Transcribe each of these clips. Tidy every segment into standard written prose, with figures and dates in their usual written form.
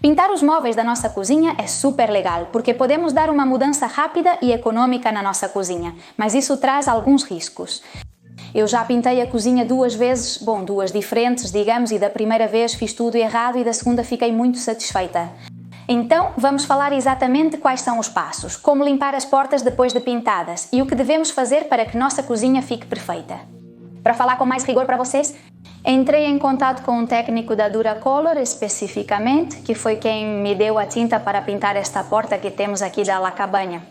Pintar os móveis da nossa cozinha é super legal, porque podemos dar uma mudança rápida e econômica na nossa cozinha, mas isso traz alguns riscos. Eu já pintei a cozinha 2 vezes, duas diferentes, digamos, e da primeira vez fiz tudo errado e da segunda fiquei muito satisfeita. Então, vamos falar exatamente quais são os passos, como limpar as portas depois de pintadas e o que devemos fazer para que nossa cozinha fique perfeita. Para falar com mais rigor para vocês, entrei em contato com um técnico da Duracolor especificamente, que foi quem me deu a tinta para pintar esta porta que temos aqui da La Cabanha.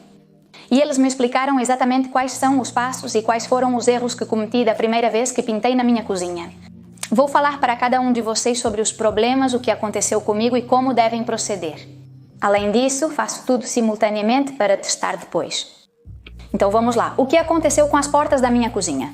E eles me explicaram exatamente quais são os passos e quais foram os erros que cometi da primeira vez que pintei na minha cozinha. Vou falar para cada um de vocês sobre os problemas, o que aconteceu comigo e como devem proceder. Além disso, faço tudo simultaneamente para testar depois. Então vamos lá. O que aconteceu com as portas da minha cozinha?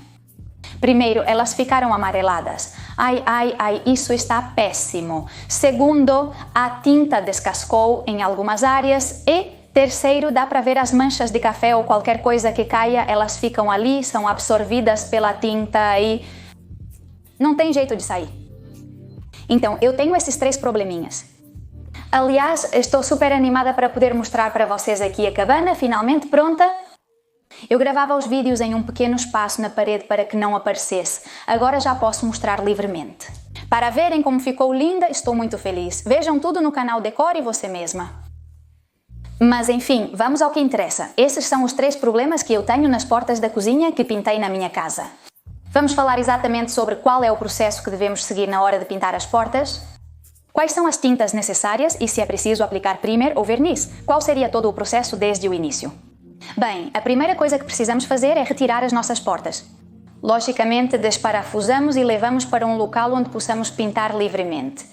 Primeiro, elas ficaram amareladas. Ai, isso está péssimo. Segundo, a tinta descascou em algumas áreas e terceiro, dá para ver as manchas de café ou qualquer coisa que caia, elas ficam ali, são absorvidas pela tinta e não tem jeito de sair. Então, eu tenho esses 3 probleminhas. Aliás, estou super animada para poder mostrar para vocês aqui a cabana, finalmente pronta. Eu gravava os vídeos em um pequeno espaço na parede para que não aparecesse. Agora já posso mostrar livremente. Para verem como ficou linda, estou muito feliz. Vejam tudo no canal Decore Você Mesma. Mas enfim, vamos ao que interessa. Esses são os 3 problemas que eu tenho nas portas da cozinha que pintei na minha casa. Vamos falar exatamente sobre qual é o processo que devemos seguir na hora de pintar as portas, quais são as tintas necessárias e se é preciso aplicar primer ou verniz, qual seria todo o processo desde o início. Bem, a primeira coisa que precisamos fazer é retirar as nossas portas. Logicamente, desparafusamos e levamos para um local onde possamos pintar livremente.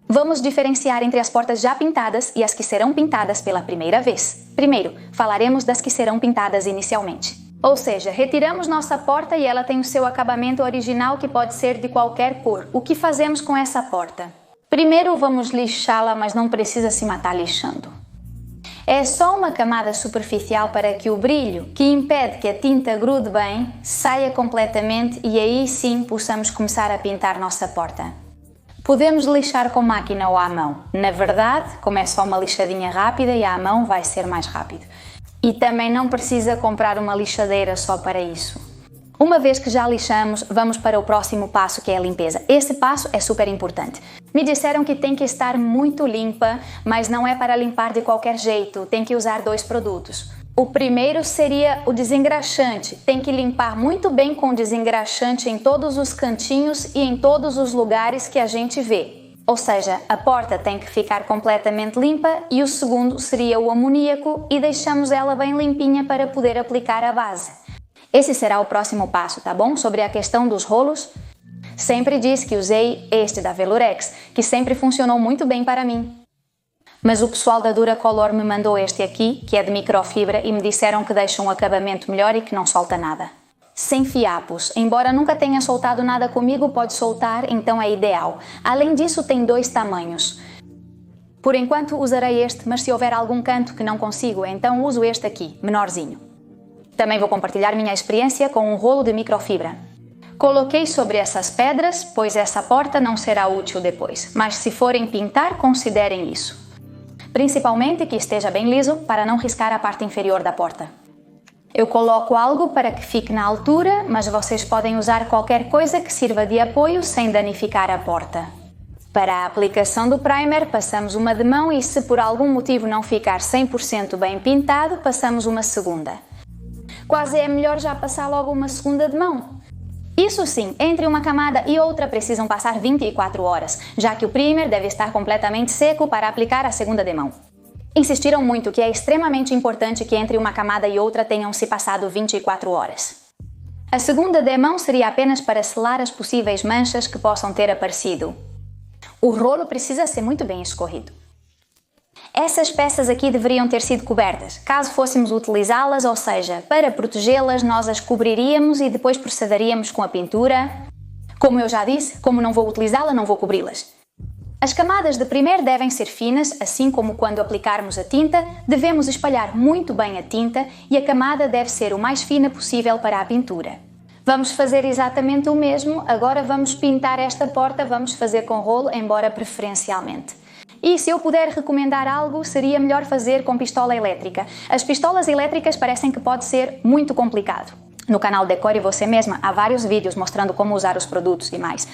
Vamos diferenciar entre as portas já pintadas e as que serão pintadas pela primeira vez. Primeiro, falaremos das que serão pintadas inicialmente. Ou seja, retiramos nossa porta e ela tem o seu acabamento original que pode ser de qualquer cor. O que fazemos com essa porta? Primeiro vamos lixá-la, mas não precisa se matar lixando. É só uma camada superficial para que o brilho, que impede que a tinta grude bem, saia completamente e aí sim possamos começar a pintar nossa porta. Podemos lixar com máquina ou à mão. Na verdade, como é só uma lixadinha rápida e à mão vai ser mais rápido. E também não precisa comprar uma lixadeira só para isso. Uma vez que já lixamos, vamos para o próximo passo, que é a limpeza. Esse passo é super importante. Me disseram que tem que estar muito limpa, mas não é para limpar de qualquer jeito, tem que usar 2 produtos. O primeiro seria o desengraxante. Tem que limpar muito bem com desengraxante em todos os cantinhos e em todos os lugares que a gente vê. Ou seja, a porta tem que ficar completamente limpa e o segundo seria o amoníaco e deixamos ela bem limpinha para poder aplicar a base. Esse será o próximo passo, tá bom? Sobre a questão dos rolos, sempre disse que usei este da Velurex, que sempre funcionou muito bem para mim. Mas o pessoal da Duracolor me mandou este aqui, que é de microfibra, e me disseram que deixa um acabamento melhor e que não solta nada. Sem fiapos. Embora nunca tenha soltado nada comigo, pode soltar, então é ideal. Além disso, tem 2 tamanhos. Por enquanto usarei este, mas se houver algum canto que não consigo, então uso este aqui, menorzinho. Também vou compartilhar minha experiência com um rolo de microfibra. Coloquei sobre essas pedras, pois essa porta não será útil depois, mas se forem pintar, considerem isso. Principalmente que esteja bem liso, para não riscar a parte inferior da porta. Eu coloco algo para que fique na altura, mas vocês podem usar qualquer coisa que sirva de apoio sem danificar a porta. Para a aplicação do primer, passamos uma de mão e se por algum motivo não ficar 100% bem pintado, passamos uma segunda. Quase é melhor já passar logo uma segunda de mão. Isso sim, entre uma camada e outra precisam passar 24 horas, já que o primer deve estar completamente seco para aplicar a segunda de mão. Insistiram muito que é extremamente importante que entre uma camada e outra tenham se passado 24 horas. A segunda de mão seria apenas para selar as possíveis manchas que possam ter aparecido. O rolo precisa ser muito bem escorrido. Essas peças aqui deveriam ter sido cobertas, caso fôssemos utilizá-las, ou seja, para protegê-las nós as cobriríamos e depois procederíamos com a pintura. Como eu já disse, como não vou utilizá-la, não vou cobri-las. As camadas de primer devem ser finas, assim como quando aplicarmos a tinta, devemos espalhar muito bem a tinta e a camada deve ser o mais fina possível para a pintura. Vamos fazer exatamente o mesmo, agora vamos pintar esta porta, vamos fazer com rolo, embora preferencialmente. E se eu puder recomendar algo, seria melhor fazer com pistola elétrica. As pistolas elétricas parecem que pode ser muito complicado. No canal Decore Você Mesma há vários vídeos mostrando como usar os produtos e mais.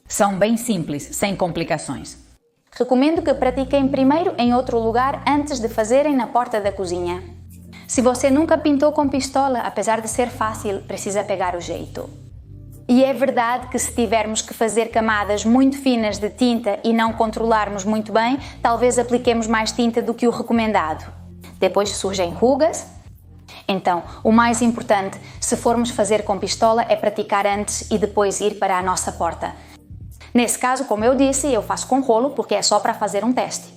São bem simples, sem complicações. Recomendo que pratiquem primeiro em outro lugar antes de fazerem na porta da cozinha. Se você nunca pintou com pistola, apesar de ser fácil, precisa pegar o jeito. E é verdade que se tivermos que fazer camadas muito finas de tinta e não controlarmos muito bem, talvez apliquemos mais tinta do que o recomendado. Depois surgem rugas. Então, o mais importante, se formos fazer com pistola, é praticar antes e depois ir para a nossa porta. Nesse caso, como eu disse, eu faço com rolo porque é só para fazer um teste.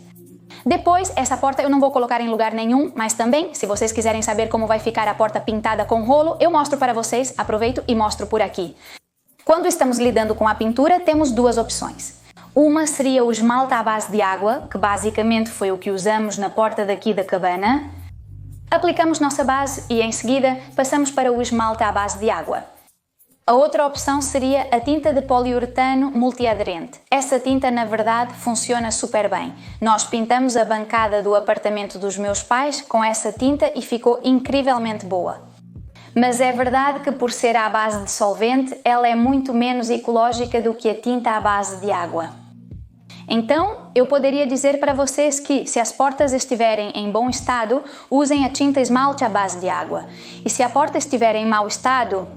Depois, essa porta eu não vou colocar em lugar nenhum, mas também, se vocês quiserem saber como vai ficar a porta pintada com rolo, eu mostro para vocês, aproveito e mostro por aqui. Quando estamos lidando com a pintura, temos duas opções. Uma seria o esmalte à base de água, que basicamente foi o que usamos na porta daqui da cabana. Aplicamos nossa base e, em seguida, passamos para o esmalte à base de água. A outra opção seria a tinta de poliuretano multiaderente. Essa tinta, na verdade, funciona super bem. Nós pintamos a bancada do apartamento dos meus pais com essa tinta e ficou incrivelmente boa. Mas é verdade que, por ser à base de solvente, ela é muito menos ecológica do que a tinta à base de água. Então, eu poderia dizer para vocês que, se as portas estiverem em bom estado, usem a tinta esmalte à base de água. E se a porta estiver em mau estado,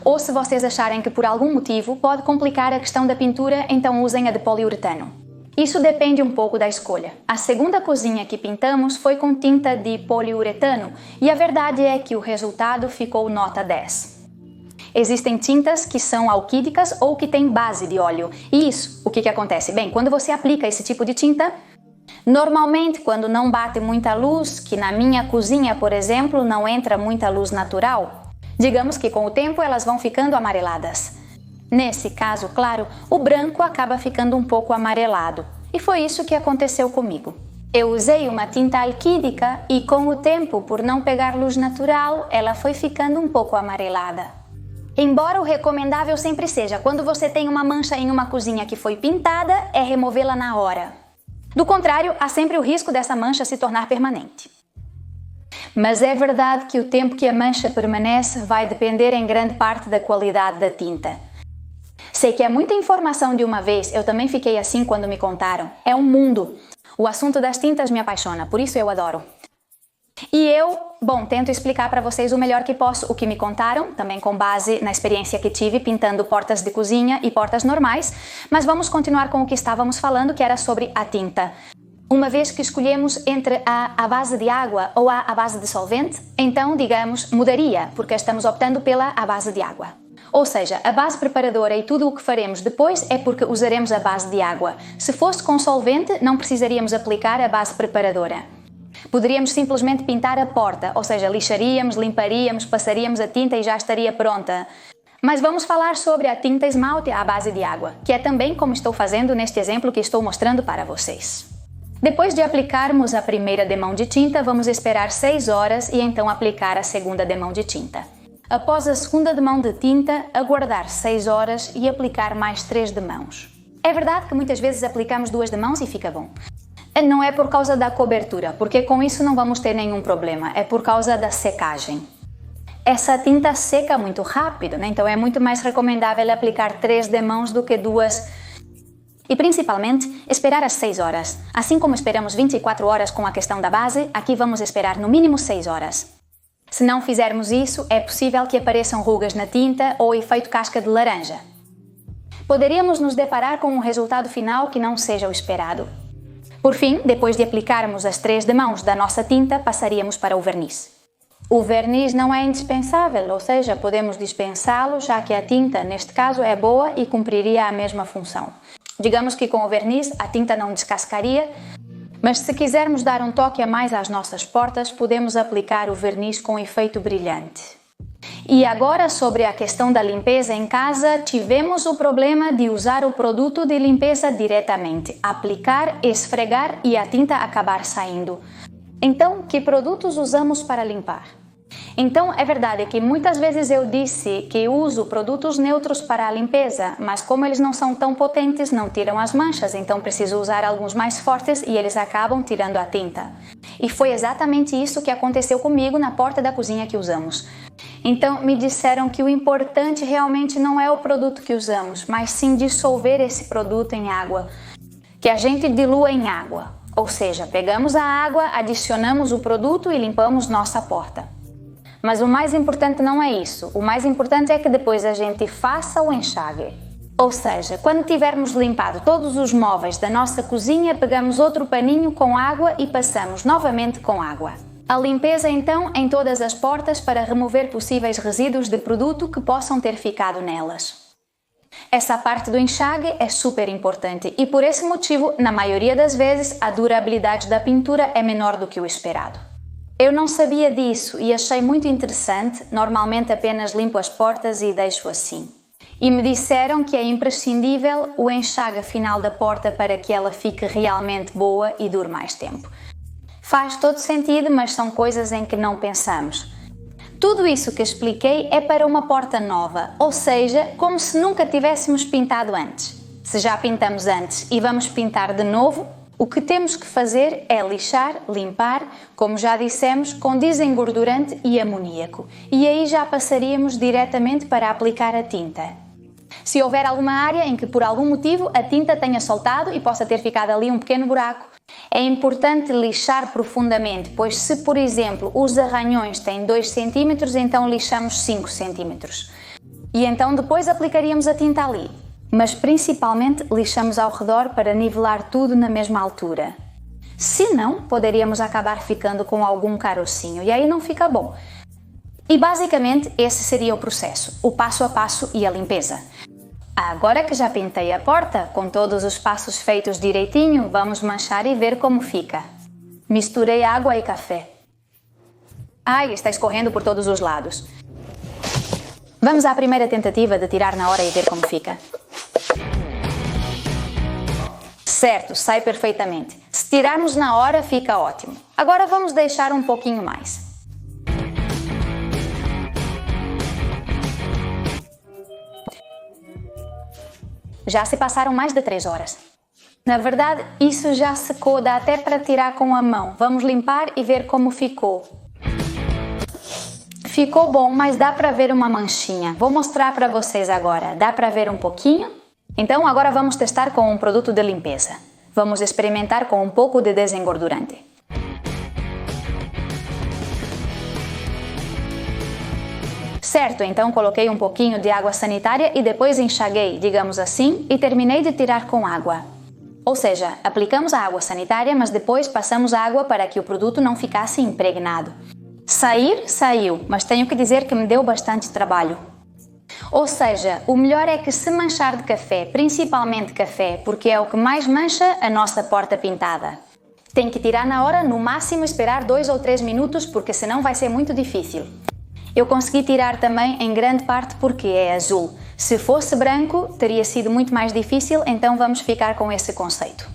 ou se vocês acharem que por algum motivo pode complicar a questão da pintura, então usem a de poliuretano. Isso depende um pouco da escolha. A segunda cozinha que pintamos foi com tinta de poliuretano e a verdade é que o resultado ficou nota 10. Existem tintas que são alquídicas ou que têm base de óleo. E isso, o que acontece? Bem, quando você aplica esse tipo de tinta, normalmente quando não bate muita luz, que na minha cozinha, por exemplo, não entra muita luz natural, digamos que com o tempo elas vão ficando amareladas. Nesse caso, claro, o branco acaba ficando um pouco amarelado. E foi isso que aconteceu comigo. Eu usei uma tinta alquídica e com o tempo, por não pegar luz natural, ela foi ficando um pouco amarelada. Embora o recomendável sempre seja, quando você tem uma mancha em uma cozinha que foi pintada, é removê-la na hora. Do contrário, há sempre o risco dessa mancha se tornar permanente. Mas é verdade que o tempo que a mancha permanece vai depender em grande parte da qualidade da tinta. Sei que é muita informação de uma vez, eu também fiquei assim quando me contaram. É um mundo. O assunto das tintas me apaixona, por isso eu adoro. E eu, tento explicar para vocês o melhor que posso o que me contaram, também com base na experiência que tive pintando portas de cozinha e portas normais, mas vamos continuar com o que estávamos falando, que era sobre a tinta. Uma vez que escolhemos entre a base de água ou a base de solvente, então, digamos, mudaria, porque estamos optando pela base de água. Ou seja, a base preparadora e tudo o que faremos depois é porque usaremos a base de água. Se fosse com solvente, não precisaríamos aplicar a base preparadora. Poderíamos simplesmente pintar a porta, ou seja, lixaríamos, limparíamos, passaríamos a tinta e já estaria pronta. Mas vamos falar sobre a tinta esmalte à base de água, que é também como estou fazendo neste exemplo que estou mostrando para vocês. Depois de aplicarmos a primeira demão de tinta, vamos esperar 6 horas e então aplicar a segunda demão de tinta. Após a segunda demão de tinta, aguardar 6 horas e aplicar mais 3 demãos. É verdade que muitas vezes aplicamos 2 demãos e fica bom. Não é por causa da cobertura, porque com isso não vamos ter nenhum problema, é por causa da secagem. Essa tinta seca muito rápido, né? Então é muito mais recomendável aplicar 3 demãos do que 2. E principalmente, esperar as 6 horas. Assim como esperamos 24 horas com a questão da base, aqui vamos esperar no mínimo 6 horas. Se não fizermos isso, é possível que apareçam rugas na tinta ou efeito casca de laranja. Poderíamos nos deparar com um resultado final que não seja o esperado. Por fim, depois de aplicarmos as 3 demãos da nossa tinta, passaríamos para o verniz. O verniz não é indispensável, ou seja, podemos dispensá-lo, já que a tinta, neste caso, é boa e cumpriria a mesma função. Digamos que com o verniz a tinta não descascaria, mas se quisermos dar um toque a mais às nossas portas, podemos aplicar o verniz com efeito brilhante. E agora sobre a questão da limpeza em casa, tivemos o problema de usar o produto de limpeza diretamente, aplicar, esfregar e a tinta acabar saindo. Então, que produtos usamos para limpar? Então, é verdade que muitas vezes eu disse que uso produtos neutros para a limpeza, mas como eles não são tão potentes, não tiram as manchas, então preciso usar alguns mais fortes e eles acabam tirando a tinta. E foi exatamente isso que aconteceu comigo na porta da cozinha que usamos. Então, me disseram que o importante realmente não é o produto que usamos, mas sim dissolver esse produto em água, que a gente dilua em água. Ou seja, pegamos a água, adicionamos o produto e limpamos nossa porta. Mas o mais importante não é isso. O mais importante é que depois a gente faça o enxágue. Ou seja, quando tivermos limpado todos os móveis da nossa cozinha, pegamos outro paninho com água e passamos novamente com água. A limpeza então em todas as portas para remover possíveis resíduos de produto que possam ter ficado nelas. Essa parte do enxágue é super importante e por esse motivo, na maioria das vezes, a durabilidade da pintura é menor do que o esperado. Eu não sabia disso e achei muito interessante, normalmente apenas limpo as portas e deixo assim. E me disseram que é imprescindível o enxágue final da porta para que ela fique realmente boa e dure mais tempo. Faz todo sentido, mas são coisas em que não pensamos. Tudo isso que expliquei é para uma porta nova, ou seja, como se nunca tivéssemos pintado antes. Se já pintamos antes e vamos pintar de novo, o que temos que fazer é lixar, limpar, como já dissemos, com desengordurante e amoníaco. E aí já passaríamos diretamente para aplicar a tinta. Se houver alguma área em que por algum motivo a tinta tenha soltado e possa ter ficado ali um pequeno buraco, é importante lixar profundamente, pois se, por exemplo, os arranhões têm 2 cm, então lixamos 5 cm. E então depois aplicaríamos a tinta ali. Mas principalmente lixamos ao redor para nivelar tudo na mesma altura. Se não, poderíamos acabar ficando com algum carocinho e aí não fica bom. E basicamente esse seria o processo, o passo a passo e a limpeza. Agora que já pintei a porta, com todos os passos feitos direitinho, vamos manchar e ver como fica. Misturei água e café. Ai, está escorrendo por todos os lados. Vamos à primeira tentativa de tirar na hora e ver como fica. Certo, sai perfeitamente. Se tirarmos na hora, fica ótimo. Agora vamos deixar um pouquinho mais. Já se passaram mais de 3 horas. Na verdade, isso já secou, dá até para tirar com a mão. Vamos limpar e ver como ficou. Ficou bom, mas dá para ver uma manchinha. Vou mostrar para vocês agora. Dá para ver um pouquinho? Então agora vamos testar com um produto de limpeza. Vamos experimentar com um pouco de desengordurante. Certo, então coloquei um pouquinho de água sanitária e depois enxaguei, digamos assim, e terminei de tirar com água. Ou seja, aplicamos a água sanitária, mas depois passamos água para que o produto não ficasse impregnado. Sair, saiu, mas tenho que dizer que me deu bastante trabalho. Ou seja, o melhor é que se manchar de café, principalmente café, porque é o que mais mancha a nossa porta pintada. Tem que tirar na hora, no máximo esperar 2 ou 3 minutos, porque senão vai ser muito difícil. Eu consegui tirar também em grande parte porque é azul. Se fosse branco, teria sido muito mais difícil, então vamos ficar com esse conceito.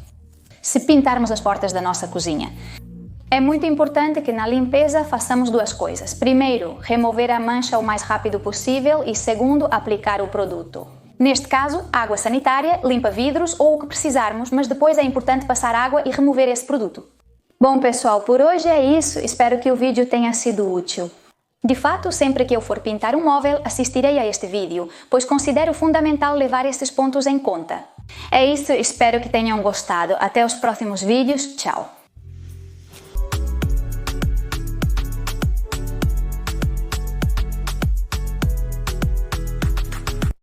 Se pintarmos as portas da nossa cozinha, é muito importante que na limpeza façamos 2 coisas. Primeiro, remover a mancha o mais rápido possível e segundo, aplicar o produto. Neste caso, água sanitária, limpa vidros ou o que precisarmos, mas depois é importante passar água e remover esse produto. Bom pessoal, por hoje é isso, espero que o vídeo tenha sido útil. De fato, sempre que eu for pintar um móvel, assistirei a este vídeo, pois considero fundamental levar estes pontos em conta. É isso, espero que tenham gostado. Até os próximos vídeos, tchau!